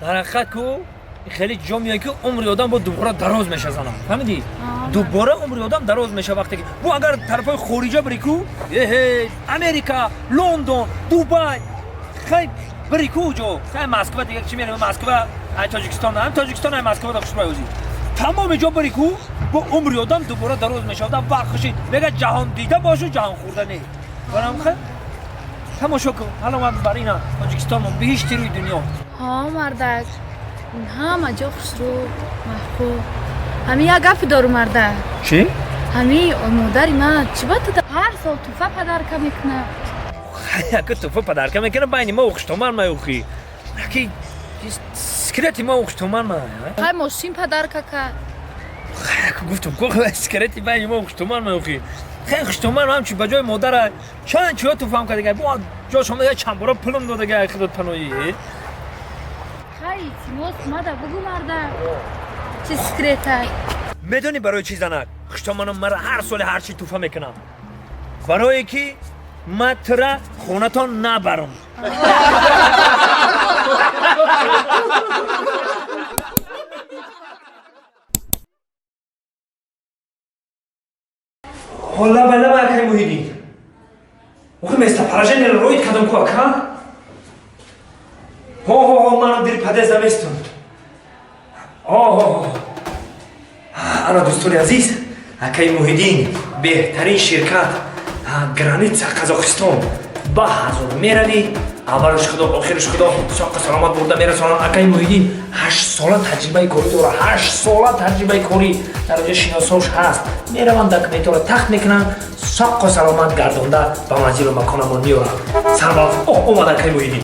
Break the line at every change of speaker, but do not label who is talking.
дар ҳақиқат ку хеле ҷо меояд ки умри одам бо дубора дароз меша занам. Фаҳмидӣ? Дубора умри одам дароз меша вақте ки бу агар тарафҳои хориҷа бири ку Америка, Лондон, Дубай хай бири ку ҷо хай Москва дига чӣ мерем Москва ай Тоҷикистон ай Москва да хушбайозӣ тамоми ҷо бири ку бо умри одам дубора дароз меша одам вақт хуши мега ҷаҳон дида бошу ҷаҳон хӯрда не барам хай тамошо кун ҳало ман бар ина Тоҷикистонмо бешти рӯи дунё
мардак ҳама ҷо хушрӯ маҳбуб ҳамин як гапи дору мардак
чӣ
ҳамин модари ман чӣ ба туда ҳар сол туҳфа падарка мекунад
яка туҳфа падарка мекунад байни мо хуштоман маёхӣ яки секрети мо хуштоман ма
хай мошин падарка кард
гуфтам ко секрети байни мо хуштоман маёхӣ хай хуштоман ҳамчи ба ҷои модара чанд чиё туҳфам кардага бо ҷошам дага чанд бора пулам додага худод паноӣ
хай илтимос мада бугу мардак чӣ секретак
медонӣ барои чӣ занак хуштоманам мара ҳар соли ҳарчи туҳфа мекунам барое ки ма тура хонатон набарам лаба акай муҳиддин охи местоположение роид кардам ку ака ману дир падеза местон ана дӯстони азиз акай муҳиддин беҳтарин ширкат граница қазоқистон ба ҳазор меравӣ аввалаш худо охираш худо соқи саломат бурда мерасонад акай муҳиддин 8 сола таҷрибаи корӣ дора 8 сола таҷрибаи корӣ дар ҷо шиносош ҳаст мераванд документҳоро тахт мекунанд соқу саломат гардонда ба манзилу маконамон меоранд сарвалт омад акай муҳиддин